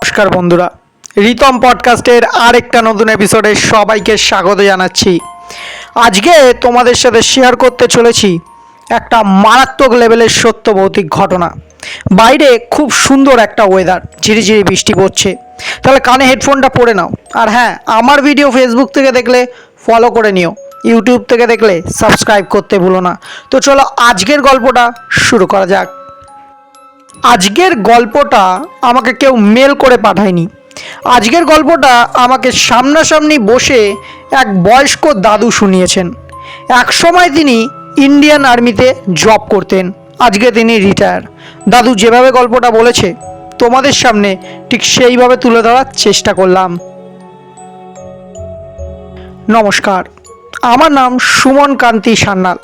নমস্কার বন্ধুরা, রিতম পডকাস্টের আরেকটা নতুন এপিসোডে সবাইকে স্বাগত জানাচ্ছি। আজকে তোমাদের সাথে শেয়ার করতে চলেছি একটা মারাত্মক লেভেলের সত্য ভৌতিক ঘটনা। বাইরে খুব সুন্দর একটা ওয়েদার, ঝিরিঝিরি বৃষ্টি পড়ছে। তাহলে কানে হেডফোনটা পরে নাও। আর হ্যাঁ, আমার ভিডিও ফেসবুক থেকে দেখলে ফলো করে নিও, ইউটিউব থেকে দেখলে সাবস্ক্রাইব করতে ভুলো না। তো চলো আজকের গল্পটা শুরু করা যাক। আজকের গল্পটা আমাকে কেউ মেল করে পাঠায়নি। আজকের গল্পটা আমাকে সামনাসামনি বসে এক বয়স্ক দাদু শুনিয়েছেন। এক সময় তিনি ইন্ডিয়ান আর্মিতে জব করতেন, আজকে তিনি রিটায়ার। দাদু যেভাবে গল্পটা বলেছে তোমাদের সামনে ঠিক সেইভাবে তুলে ধরার চেষ্টা করলাম। নমস্কার, আমার নাম সুমন কান্তি সান্যাল।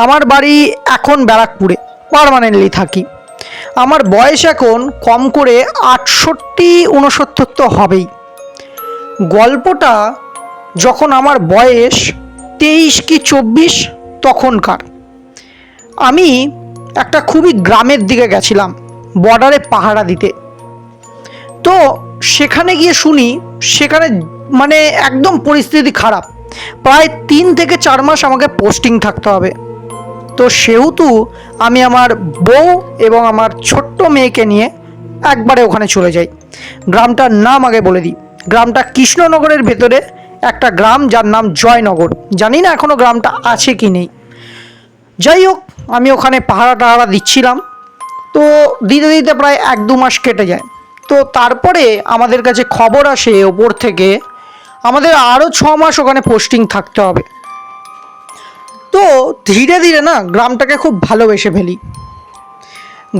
আমার বাড়ি এখন ব্যারাকপুরে, পার্মানেন্টলি থাকি। আমার বয়স এখন কম করে 68-69 তো হবেই। গল্পটা যখন আমার বয়স 23 কি 24 তখনকার। আমি একটা খুবই গ্রামের দিকে গেছিলাম বর্ডারে পাহারা দিতে। তো সেখানে গিয়ে শুনি সেখানে মানে একদম পরিস্থিতি খারাপ। প্রায় 3 থেকে 4 মাস আমাকে পোস্টিং থাকতে হবে। তো সেহেতু আমি আমার বউ এবং আমার ছোট্ট মেয়েকে নিয়ে একবারে ওখানে চলে যাই। গ্রামটার নাম আগে বলে দিই, গ্রামটা কৃষ্ণনগরের ভেতরে একটা গ্রাম, যার নাম জয়নগর। জানি না এখনও গ্রামটা আছে কি নেই। যাই হোক, আমি ওখানে পাহারা দিচ্ছিলাম। তো দিতে দিতে প্রায় 1-2 মাস কেটে যায়। তো তারপরে আমাদের কাছে খবর আসে ওপর থেকে আমাদের আরও 6 মাস ওখানে পোস্টিং থাকতে হবে। তো ধীরে ধীরে না গ্রামটাকে খুব ভালোবেসে ফেলি।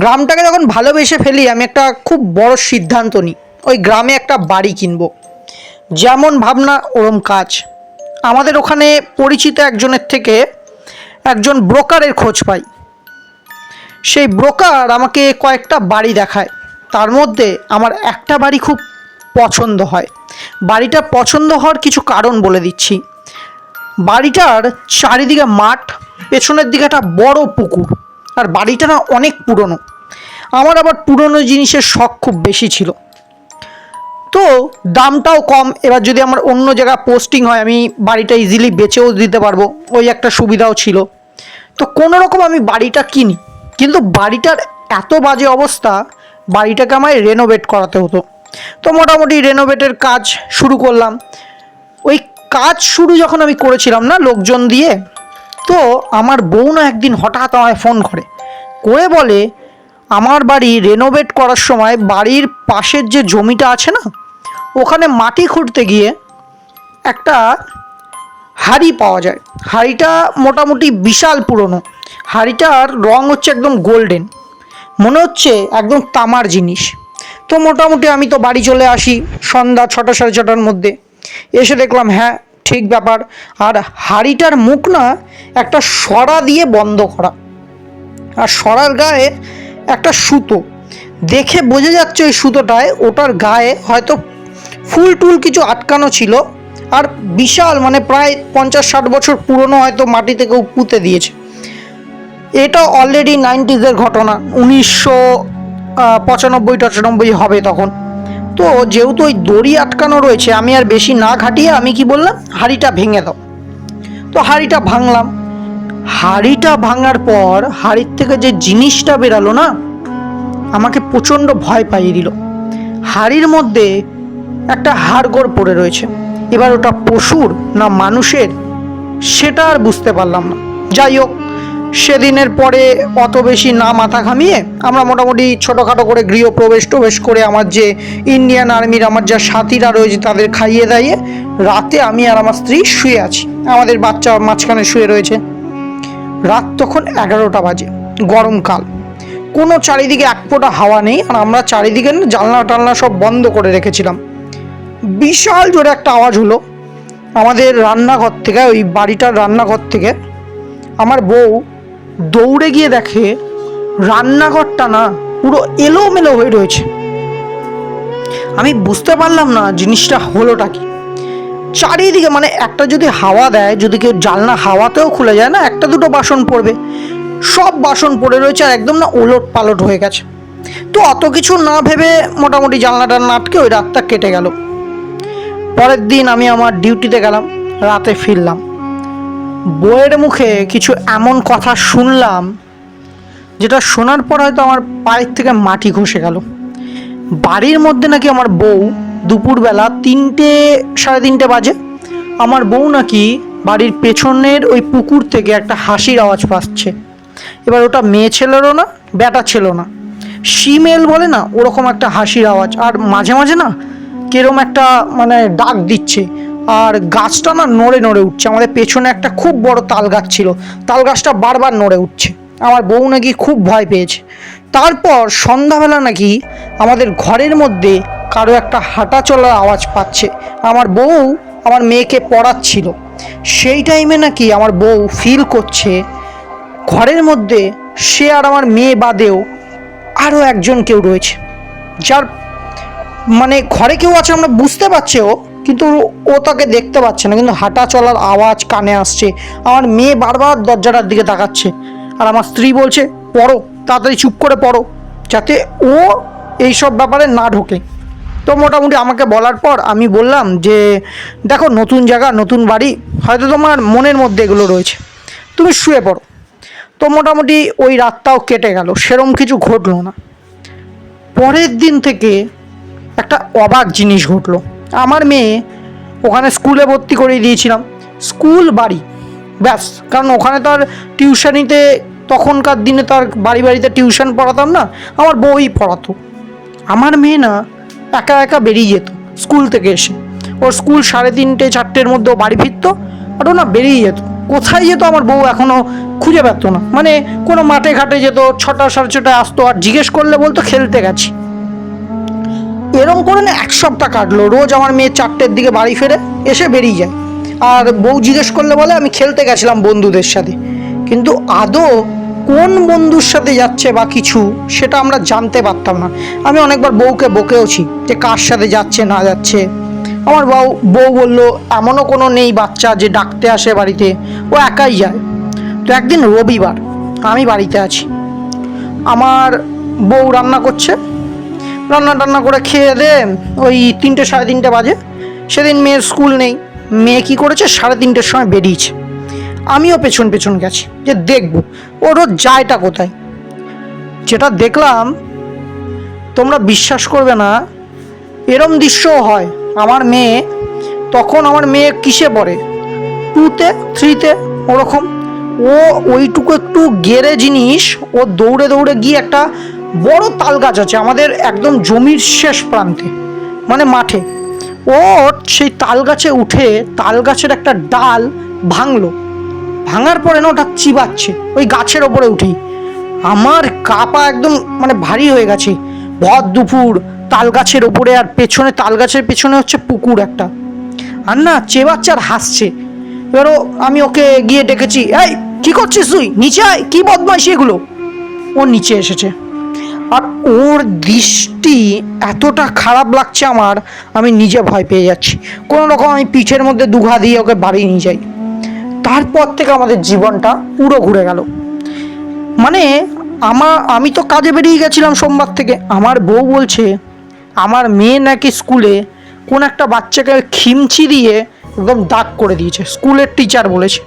গ্রামটাকে যখন ভালোবেসে ফেলি আমি একটা খুব বড় সিদ্ধান্ত নিই, ওই গ্রামে একটা বাড়ি কিনবো। যেমন ভাবনা ওরম কাজ। আমাদের ওখানে পরিচিত একজনের থেকে একজন ব্রোকারের খোঁজ পাই। সেই ব্রোকার আমাকে কয়েকটা বাড়ি দেখায়। তার মধ্যে আমার একটা বাড়ি খুব পছন্দ হয়। বাড়িটা পছন্দ হওয়ার কিছু কারণ বলে দিচ্ছি। বাড়িটার চারিদিকে মাঠ, পেছনের দিকে একটা বড় পুকুর, আর বাড়িটা না অনেক পুরনো। আমার আবার পুরনো জিনিসের শখ খুব বেশি ছিল। তো দামটাও কম। এবার যদি আমার অন্য জায়গায় পোস্টিং হয় আমি বাড়িটা ইজিলি বেচেও দিতে পারবো, ওই একটা সুবিধাও ছিল। তো কোনো রকম আমি বাড়িটা কিনি, কিন্তু বাড়িটার এত বাজে অবস্থা, বাড়িটাকে আমায় রেনোভেট করাতে হতো। তো মোটামুটি রেনোভেটের কাজ শুরু করলাম। ওই কাজ শুরু যখন আমি করেছিলাম না লোকজন দিয়ে, তো আমার বউ না একদিন হঠাৎ আমায় ফোন করে বলে আমার বাড়ি রেনোভেট করার সময় বাড়ির পাশের যে জমিটা আছে না, ওখানে মাটি খুঁড়তে গিয়ে একটা হাঁড়ি পাওয়া যায়। হাঁড়িটা মোটামুটি বিশাল পুরনো। হাঁড়িটার রং হচ্ছে একদম গোল্ডেন, মনে হচ্ছে একদম তামার জিনিস। তো মোটামুটি আমি তো বাড়ি চলে আসি সন্ধ্যা 6টা 6:30টার মধ্যে। এসে দেখলাম হ্যাঁ ঠিক ব্যাপার। আর হাঁড়িটার মুখ না একটা সরা দিয়ে বন্ধ করা, আর সরার গায়ে একটা সুতো। দেখে বোঝা যাচ্ছে ওই সুতোটায় ওটার গায়ে হয়তো ফুল টুল কিছু আটকানো ছিল। আর বিশাল মানে প্রায় 50-60 বছর পুরনো, হয়তো মাটি থেকে পুঁতে দিয়েছে। এটা অলরেডি 90s ঘটনা, 1995-96 হবে তখন। তো যেহেতু ওই দড়ি আটকানো রয়েছে, আমি আর বেশি না ঘাটিয়ে আমি কি বললাম, হাঁড়িটা ভেঙে দাও। তো হাঁড়িটা ভাঙলাম। হাঁড়িটা ভাঙার পর হাঁড়ির থেকে যে জিনিসটা বেরালো না, আমাকে প্রচণ্ড ভয় পাইয়ে দিল। হাঁড়ির মধ্যে একটা হাড়গোড় পড়ে রয়েছে। এবার ওটা পশুর না মানুষের সেটা আর বুঝতে পারলাম না। যাই হোক, সেদিনের পরে অত বেশি না মাথা ঘামিয়ে আমরা মোটামুটি ছোটোখাটো করে গৃহপ্রবেশ করে আমার যে ইন্ডিয়ান আর্মির আমার যা সাথীরা রয়েছে তাদের খাইয়ে দাইয়ে রাতে আমি আর আমার স্ত্রী শুয়ে আছি। আমাদের বাচ্চা মাঝখানে শুয়ে রয়েছে। রাত তখন 11টা বাজে, গরমকাল, কোনো চারিদিকে এক ফোঁটা হাওয়া নেই। আর আমরা চারিদিকে জানলা টালনা সব বন্ধ করে রেখেছিলাম। বিশাল জোরে একটা আওয়াজ হলো আমাদের রান্নাঘর থেকে, ওই বাড়িটার রান্নাঘর থেকে। আমার বউ দৌড়ে গিয়ে দেখে রান্নাঘরটা না পুরো এলোমেলো হয়ে রয়েছে। আমি বুঝতে পারলাম না জিনিসটা হলোটা কি। চারিদিকে মানে একটা যদি হাওয়া দেয়, যদি কেউ জানলা হাওয়াতেও খুলে যায় না, 1-2 বাসন পড়বে, সব বাসন পড়ে রয়েছে আর একদম না ওলট পালট হয়ে গেছে। তো অত কিছু না ভেবে মোটামুটি জানলাটা আটকে ওই রাতটা কেটে গেল। পরের দিন আমি আমার ডিউটিতে গেলাম, রাতে ফিরলাম, বউয়ের মুখে কিছু এমন কথা শুনলাম যেটা শোনার পর হয়তো আমার পায়ের থেকে মাটি খসে গেল। বাড়ির মধ্যে নাকি আমার বউ দুপুরবেলা 3টে সাড়ে 3টে বাজে আমার বউ নাকি বাড়ির পেছনের ওই পুকুর থেকে একটা হাসির আওয়াজ পাচ্ছে। এবার ওটা মেয়ে ছেলেরও না, ব্যাটা ছেলেও না, শিমেল বলে না ওরকম একটা হাসির আওয়াজ, আর মাঝে মাঝে না কেরম একটা মানে ডাক দিচ্ছে, আর গাছটা না নড়ে নড়ে উঠছে। আমাদের পেছনে একটা খুব বড় তাল গাছ ছিল, তাল গাছটা বারবার নড়ে উঠছে। আমার বউ নাকি খুব ভয় পেয়েছে। তারপর সন্ধ্যাবেলা নাকি আমাদের ঘরের মধ্যে কারো একটা হাঁটা চলার আওয়াজ পাচ্ছে। আমার বউ আমার মেয়েকে পড়াচ্ছিল, সেই টাইমে নাকি আমার বউ ফিল করছে ঘরের মধ্যে সে আর আমার মেয়ে বাদেও আরও একজন কেউ রয়েছে, যার মানে ঘরে কেউ আছে আমরা বুঝতে পারছি ও, কিন্তু ও তাকে দেখতে পাচ্ছে না, কিন্তু হাঁটা চলার আওয়াজ কানে আসছে। আমার মেয়ে বারবার দরজাটার দিকে তাকাচ্ছে, আর আমার স্ত্রী বলছে পড়ো, তাড়াতাড়ি চুপ করে পড়ো, যাতে ও এইসব ব্যাপারে না ঢোকে। তো মোটামুটি আমাকে বলার পর আমি বললাম যে দেখো, নতুন জায়গা, নতুন বাড়ি, হয়তো তোমার মনের মধ্যে এগুলো রয়েছে, তুমি শুয়ে পড়ো। তো মোটামুটি ওই রাতটাও কেটে গেল, সেরম কিছু ঘটলো না। পরের দিন থেকে একটা অবাক জিনিস ঘটলো। আমার মেয়ে ওখানে স্কুলে ভর্তি করিয়ে দিয়েছিলাম, স্কুল বাড়ি ব্যাস, কারণ ওখানে তো আর টিউশনিতে তখনকার দিনে তো আর বাড়ি বাড়িতে টিউশন পড়াতাম না, আমার বউই পড়াতো। আমার মেয়ে না একা একা বেরিয়ে যেত স্কুল থেকে এসে, ওর স্কুল 3:30 4টের মধ্যে ও বাড়ি ফিরতো, আর ও না বেরিয়ে যেত। কোথায় যেত আমার বউ এখনও খুঁজে পেত না, মানে কোনো মাঠে ঘাটে যেত, 6টা 6:30 আসতো, আর জিজ্ঞেস করলে বলতো খেলতে গেছি। এরকম করে না 1 সপ্তাহ কাটলো, রোজ আমার মেয়ে 4টের দিকে বাড়ি ফেরে এসে বেরিয়ে যায়, আর বউ জিজ্ঞেস করলে বলে আমি খেলতে গেছিলাম বন্ধুদের সাথে, কিন্তু আদৌ কোন বন্ধুর সাথে যাচ্ছে বা কিছু সেটা আমরা জানতে পারতাম না। আমি অনেকবার বউকে বকেওছি যে কার সাথে যাচ্ছে না যাচ্ছে। আমার বউ বললো এমনও কোনো নেই বাচ্চা যে ডাকতে আসে বাড়িতে, ও একাই যায়। তো একদিন রবিবার আমি বাড়িতে আছি, আমার বউ রান্না করছে, রান্না টান্না করে খেয়ে দে ওই 3টে সাড়ে 3টে বাজে। সেদিন মেয়ের স্কুল নেই, মেয়ে কী করেছে 3:30-র সময় বেরিয়েছে, আমিও পেছন পেছন গেছি যে দেখব ও রোজ যায়টা কোথায়। যেটা দেখলাম তোমরা বিশ্বাস করবে না, এরম দৃশ্যও হয়। আমার মেয়ে তখন, আমার মেয়ে কিসে পড়ে, 2তে 3তে ওরকম, ও ওইটুকু একটু গেরে জিনিস ও দৌড়ে দৌড়ে গিয়ে একটা বড় তাল গাছ আছে আমাদের একদম জমির শেষ প্রান্তে, মানে মাঠে, ও সেই তাল গাছে উঠে তাল গাছের একটা ডাল ভাঙলো, ভাঙার পরে না ওটা চিবাচ্ছে ওই গাছের ওপরে উঠেই। আমার গা পা একদম মানে ভারী হয়ে গেছে, ভর দুপুর তাল গাছের ওপরে, আর পেছনে তাল গাছের পেছনে হচ্ছে পুকুর একটা, আর না চেবাচ্ছে আর হাসছে। এবারও আমি ওকে গিয়ে ডেকেছি, এই কি করছিস তুই, নিচে আয়, কি বদমাইশি এগুলো। ও নিচে এসেছে, আর ওর দৃষ্টি এতটা খারাপ লাগছে আমার, আমি নিজে ভয় পেয়ে যাচ্ছি। কোনো রকম আমি পিঠের মধ্যে দুঘা দিয়ে ওকে বাড়ি নিয়ে যাই। তারপর থেকে আমাদের জীবনটা পুরো ঘুরে গেল। মানে আমি তো কাজে বেরিয়ে গেছিলাম সোমবার থেকে, আমার বউ বলছে আমার মেয়ে নাকি স্কুলে কোন একটা বাচ্চাকে খিমচি দিয়ে একদম দাগ করে দিয়েছে, স্কুলের টিচার বলেছে।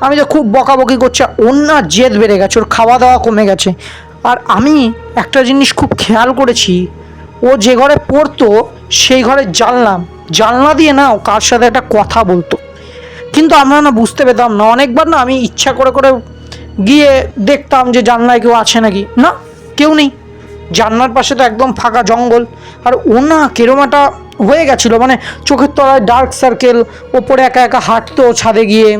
আমি তো খুব বকাবকি করছি, ওর না জেদ বেড়ে গেছে, ওর খাওয়া দাওয়া কমে গেছে। আর আমি একটা জিনিস খুব খেয়াল করেছি, ও যে ঘরে পড়তো সেই ঘরে জানলা দিয়ে না ও কার সাথে একটা কথা বলতো, কিন্তু আমরা না বুঝতে পেতাম না। অনেকবার না আমি ইচ্ছা করে করে গিয়ে দেখতাম যে জানলায় কেউ আছে নাকি, না কেউ নেই, জানলার পাশে তো একদম ফাঁকা জঙ্গল। আর ও না কেরম একটা হয়ে গেছিলো, মানে চোখের তলায় ডার্ক সার্কেল, ওপরে একা একা হাঁটতো ছাদে গিয়ে,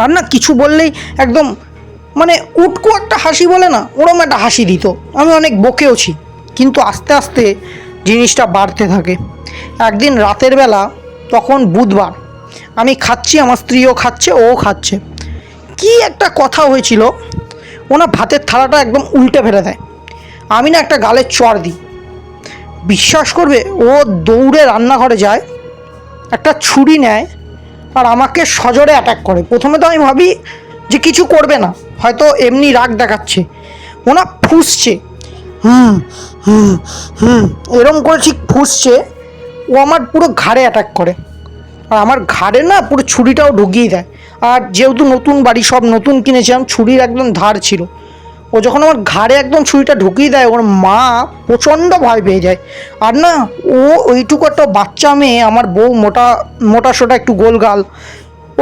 আর না কিছু বললেই একদম মানে উটকো একটা হাসি বলে না, ওরম একটা হাসি দিত। আমি অনেক বকেওছি, কিন্তু আস্তে আস্তে জিনিসটা বাড়তে থাকে। একদিন রাতের বেলা, তখন বুধবার, আমি খাচ্ছি, আমার স্ত্রীও খাচ্ছে, ও খাচ্ছে, কি একটা কথা হয়েছিল, ওনা ভাতের থালাটা একদম উল্টে ফেলে দেয়, আমি না একটা গালের চড় দিই। বিশ্বাস করবে, ও দৌড়ে রান্নাঘরে যায়, একটা ছুরি নেয়, আর আমাকে সজোরে অ্যাটাক করে। প্রথমে তো আমি ভাবি যে কিছু করবে না, হয়তো এমনি রাগ দেখাচ্ছে, ওনা ফুঁসছে, হুম হুম হুম এরম করে ঠিক ফুঁসছে। ও আমার পুরো ঘাড়ে অ্যাটাক করে, আর আমার ঘাড়ে না পুরো ছুরিটাও ঢুকিয়ে দেয়। আর যেহেতু নতুন বাড়ি, সব নতুন কিনেছিলাম, ছুরির একদম ধার ছিল। ও যখন আমার ঘাড়ে একদম ছুরিটা ঢুকিয়ে দেয়, ওর মা প্রচণ্ড ভয় পেয়ে যায়। আর না, ও ওইটুকু একটা বাচ্চা মেয়ে, আমার বউ মোটা মোটা সোটা একটু গোলগাল,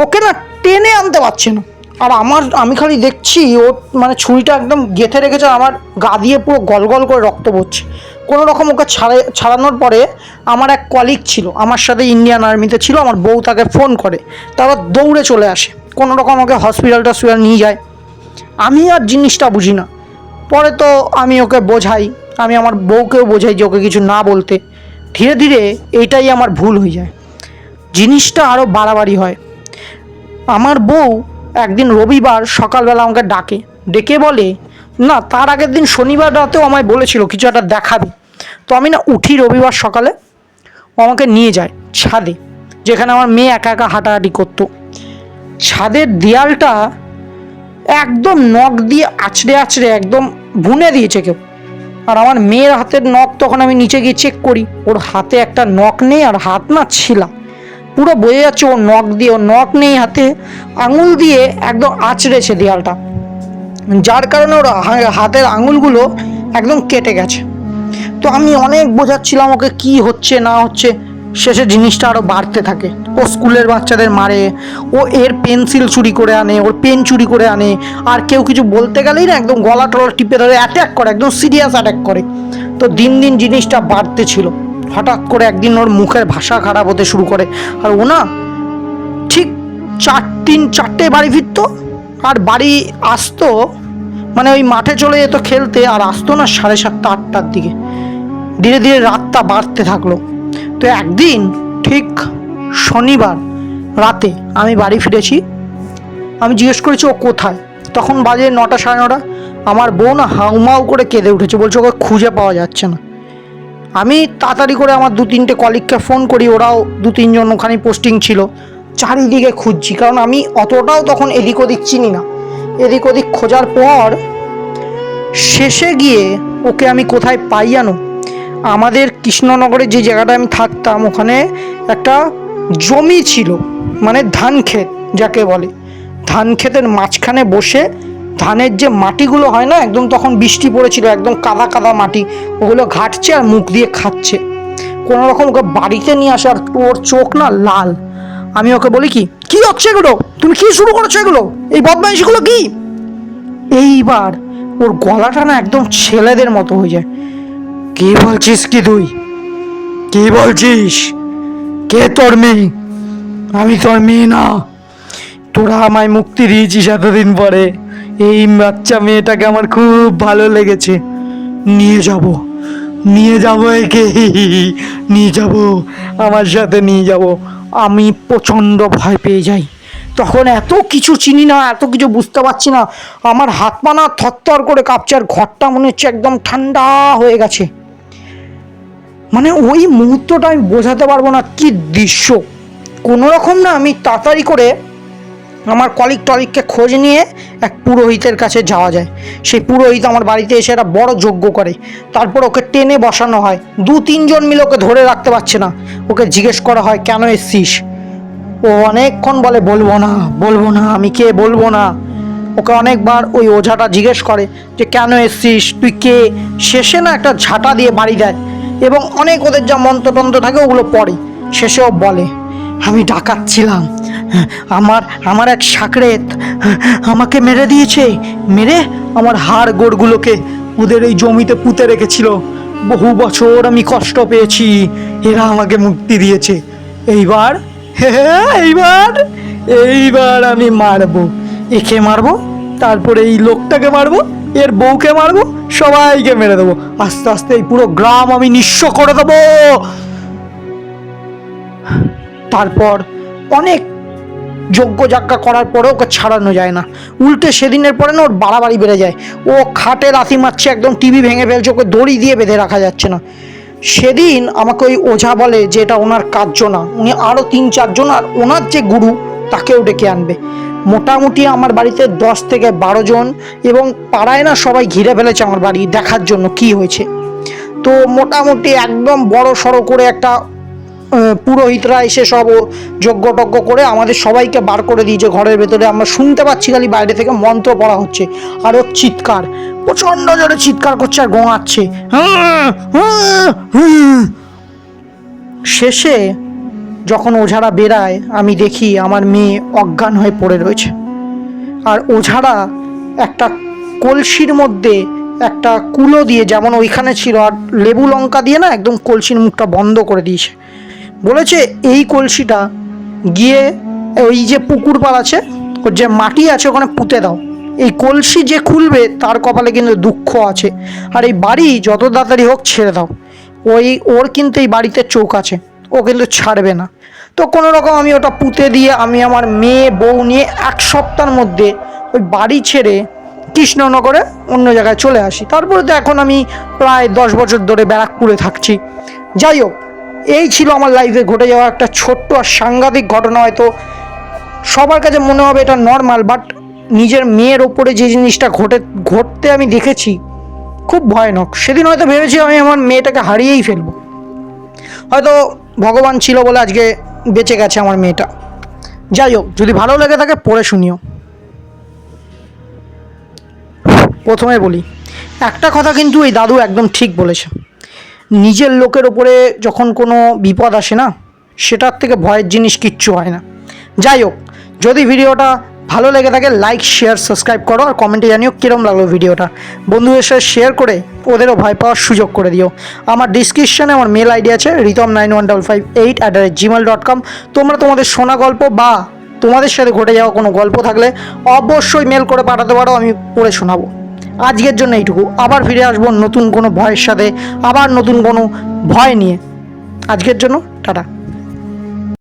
ওকে না টেনে আনতে পারছে না। আর আমি খালি দেখছি ও মানে ছুরিটা একদম গেঁথে রেখেছে, আমার গা দিয়ে পুরো গল গল করে রক্ত পড়ছে। কোনো রকম ওকে ছাড়ানোর পরে আমার এক কলিগ ছিল, আমার সাথে ইন্ডিয়ান আর্মিতে ছিল, আমার বউ তাকে ফোন করে, তারপর দৌড়ে চলে আসে, কোনো রকম ওকে হসপিটাল নিয়ে যায়। আমি আর জিনিসটা বুঝি না। পরে তো আমি ওকে বোঝাই, আমি আমার বউকেও বোঝাই যে ওকে কিছু না বলতে। ধীরে ধীরে এইটাই আমার ভুল হয়ে যায়, জিনিসটা আরও বাড়াবাড়ি হয়। আমার বউ একদিন রবিবার সকালবেলা আমাকে ডাকে, ডেকে বলে, না তার আগের দিন শনিবার রাতেও আমায় বলেছিল কিছু একটা দেখাবে। তো আমি না উঠি রবিবার সকালে, ও আমাকে নিয়ে যায় ছাদে, যেখানে আমার মেয়ে একা একা হাঁটাহাঁটি করতো। ছাদের দেয়ালটা একদম নখ দিয়ে আছড়ে আছড়ে একদম বুনে দিয়েছে কেউ। আর আমার মেয়ের হাতের নখ তখন আমি নিচে গিয়ে চেক করি, ওর হাতে একটা নখ নেই, আর হাত না ছিলা, পুরো বোঝা যাচ্ছে ওর নখ দিয়ে, ওর নখ নেই হাতে, আঙুল দিয়ে একদম আঁচড়েছে দেয়ালটা, যার কারণে ওর হাতের আঙুলগুলো একদম কেটে গেছে। তো আমি অনেক বোঝাচ্ছিলাম ওকে কি হচ্ছে না হচ্ছে, শেষে জিনিসটা আরও বাড়তে থাকে। ও স্কুলের বাচ্চাদের মারে, ও এর পেন্সিল চুরি করে আনে, ওর পেন চুরি করে আনে, আর কেউ কিছু বলতে গেলেই না একদম গলা টলা টিপে ধরে অ্যাটাক করে, একদম সিরিয়াস অ্যাটাক করে। তো দিন দিন জিনিসটা বাড়তে ছিল। হঠাৎ করে একদিন ওর মুখের ভাষা খারাপ হতে শুরু করে, আর ও না ঠিক 4-3-4টে বাড়ি ফিরতো, আর বাড়ি আসতো মানে ওই মাঠে চলে যেত খেলতে, আর আসতো না 7:30-8টার দিকে। ধীরে ধীরে রাতটা বাড়তে থাকলো। তো একদিন ঠিক শনিবার রাতে আমি বাড়ি ফিরেছি, আমি জিজ্ঞেস করেছি ও কোথায়, তখন বাজে 9টা-9:30। আমার বউ না হাউমাউ করে কেঁদে উঠেছে, বলছে ওকে খুঁজে পাওয়া যাচ্ছে না। আমি তাড়াতাড়ি করে আমার 2-3টে কলিগকে ফোন করি, ওরাও 2-3জন ওখানে পোস্টিং ছিল, চারিদিকে খুঁজছি, কারণ আমি অতটাও তখন এদিক ওদিক চিনি না। এদিক ওদিক খোঁজার পর শেষে গিয়ে ওকে আমি কোথায় পাই জানো? আমাদের কৃষ্ণনগরে যে জায়গাটা আমি থাকতাম, ওখানে একটা জমি ছিল, মানে ধান ক্ষেত যাকে বলে, ধান ক্ষেতের মাঝখানে বসে ধানের যে মাটিগুলো হয় না, একদম তখন বৃষ্টি পড়েছিল, একদম কাদা কাদা মাটি, ওগুলো ঘাটছে আর মুখ দিয়ে খাচ্ছে। কোনো রকম ওকে বাড়িতে নিয়ে আসে, আর ওর চোখ না লাল। আমি ওকে বলি, কি কি হচ্ছে এগুলো, তুমি কি শুরু করেছো এগুলো, এই বদমাইশিগুলো কি? এইবার ওর গলাটা না একদম ছেলেদের মতো হয়ে যায়। কি বলছিস কি তুই, কি বলছিস, কে তোর মেয়ে? আমি তোর মেয়ে না, তোরা আমায় মুক্তি দিয়েছিস এতদিন পরে, এই বাচ্চা মেয়েটাকে আমার খুব ভালো লেগেছে, নিয়ে যাব, নিয়ে যাব একে, নিয়ে যাব, আমার সাথে নিয়ে যাব। আমি প্রচণ্ড ভয় পেয়ে যাই, তখন এত কিছু চিনি না, এত কিছু বুঝতে পারছি না, আমার হাত পা না থরথর করে কাঁপছে, আর ঘরটা মনে হচ্ছে একদম ঠান্ডা হয়ে গেছে। মানে ওই মুহূর্তটা আমি বোঝাতে পারবো না কি দৃশ্য। কোনো রকম না আমি তাড়াতাড়ি করে আমার কলিগকে খোঁজ নিয়ে এক পুরোহিতের কাছে যাওয়া যায়। সেই পুরোহিত আমার বাড়িতে এসে একটা বড় যজ্ঞ করে, তারপর ওকে টেনে বসানো হয়, 2-3জন মিলে ওকে ধরে রাখতে পারছে না, ওকে জিজ্ঞেস করা হয় কেন এসছিস। ও অনেকক্ষণ বলে বলবো না, বলবো না, আমি কে বলবো না। ওকে অনেকবার ওই ওঝাটা জিজ্ঞেস করে যে কেন এসছিস, তুই কে। শেষে না একটা ঝাঁটা দিয়ে বাড়ি দেয়, এবং অনেক ওদের যা মন্ত্রতন্ত্র থাকে ওগুলো পড়ে। শেষেও বলে, আমি ডাকাত ছিলাম, আমার আমার এক সাকরেত আমাকে মেরে দিয়েছে, মেরে আমার হাড় গোড়গুলোকে ওদের এই জমিতে পুঁতে রেখেছিল। বহু বছর আমি কষ্ট পেয়েছি, এরা আমাকে মুক্তি দিয়েছে। এইবার এইবার এইবার আমি মারবো, একে মারবো, তারপরে এই লোকটাকে মারবো, এর বউকে মারবো, সবাইকে মেরে দেবো, আস্তে আস্তে এই পুরো গ্রাম আমি নিঃস্ব করে দেবো। তারপর অনেক যজ্ঞ যাজ্ঞা করার পরে ওকে ছাড়ানো যায় না, উল্টে সেদিনের পরে না ওর বাড়াবাড়ি বেড়ে যায়। ও খাটে লাথি মারছে, একদম টিভি ভেঙে ফেলছে, ওকে দড়ি দিয়ে বেঁধে রাখা যাচ্ছে না। সেদিন আমাকে ওই ওঝা বলে যে এটা ওনার কার্য না, উনি আরও 3-4জন আর ওনার যে গুরু তাকেও ডেকে আনবে। মোটামুটি আমার বাড়িতে 10 থেকে 12 জন, এবং পাড়ায় না সবাই ঘিরে ফেলেছে আমার বাড়ি দেখার জন্য কি হয়েছে। তো মোটামুটি একদম বড় সড়ো করে একটা পুরোহিতরা এসে সব যজ্ঞ টজ্ঞ করে আমাদের সবাইকে বার করে দিয়েছে ঘরের ভেতরে। আমরা শুনতে পাচ্ছি খালি বাইরে থেকে মন্ত্র পড়া হচ্ছে, আর ওর চিৎকার, প্রচণ্ড জোরে চিৎকার করছে আর গোঙাচ্ছে। শেষে যখন ওঝারা বেরায় আমি দেখি আমার মেয়ে অজ্ঞান হয়ে পড়ে রয়েছে, আর ওঝারা একটা কলসির মধ্যে একটা কুলো দিয়ে, যেমন ওইখানে ছিল, আর লেবু লঙ্কা দিয়ে না একদম কলসির মুখটা বন্ধ করে দিয়েছে। বলেছে এই কলসিটা গিয়ে ওই যে পুকুর পাড় আছে, ওর যে মাটি আছে ওখানে পুঁতে দাও। এই কলসি যে খুলবে তার কপালে কিন্তু দুঃখ আছে, আর এই বাড়ি যত তাড়াতাড়ি হোক ছেড়ে দাও। ওর কিন্তু এই বাড়িতে চোখ আছে, ও কিন্তু ছাড়বে না। তো কোনো রকম আমি ওটা পুঁতে দিয়ে আমি আমার মেয়ে বউ নিয়ে 1 সপ্তাহের মধ্যে ওই বাড়ি ছেড়ে কৃষ্ণনগরে অন্য জায়গায় চলে আসি। তারপরে তো এখন আমি প্রায় 10 বছর ধরে ব্যারাকপুরে থাকছি। যাই হোক, এই ছিল আমার লাইফে ঘটে যাওয়া একটা ছোট্ট আর সাংঘাতিক ঘটনা। হয়তো সবার কাছে মনে হবে এটা নর্মাল, বাট নিজের মেয়ের ওপরে যে জিনিসটা ঘটতে আমি দেখেছি খুব ভয়ানক। সেদিন হয়তো ভেবেছি আমি আমার মেয়েটাকে হারিয়েই ফেলবো, হয়তো ভগবান ছিল বলে আজকে বেঁচে গেছে আমার মেয়েটা। যাই হোক, যদি ভালো লেগে থাকে পড়ে শুনিও। প্রথমে বলি, একটা কথা কিন্তু এই দাদু একদম ঠিক বলেছে, নিজের লোকের ওপরে যখন কোনো বিপদ আসে না, সেটার থেকে ভয়ের জিনিস কিচ্ছু হয় না। যাই হোক, যদি ভিডিওটা ভালো লেগে থাকে লাইক শেয়ার সাবস্ক্রাইব করো, আর কমেন্টে জানিও কীরকম লাগলো ভিডিওটা। বন্ধুদের সাথে শেয়ার করে ওদেরও ভয় পাওয়ার সুযোগ করে দিও। আমার ডিসক্রিপশানে আমার মেল আইডি আছে ritom91558@gmail.com। তোমরা তোমাদের শোনা গল্প বা তোমাদের সাথে ঘটে যাওয়া কোনো গল্প থাকলে অবশ্যই মেল করে পাঠাতে পারো, আমি পড়ে শোনাবো। আজকের জন্য এইটুকু, আবার ফিরে আসবো নতুন কোনো ভয়ের সাথে, আবার নতুন কোনো ভয় নিয়ে। আজকের জন্য টাটা।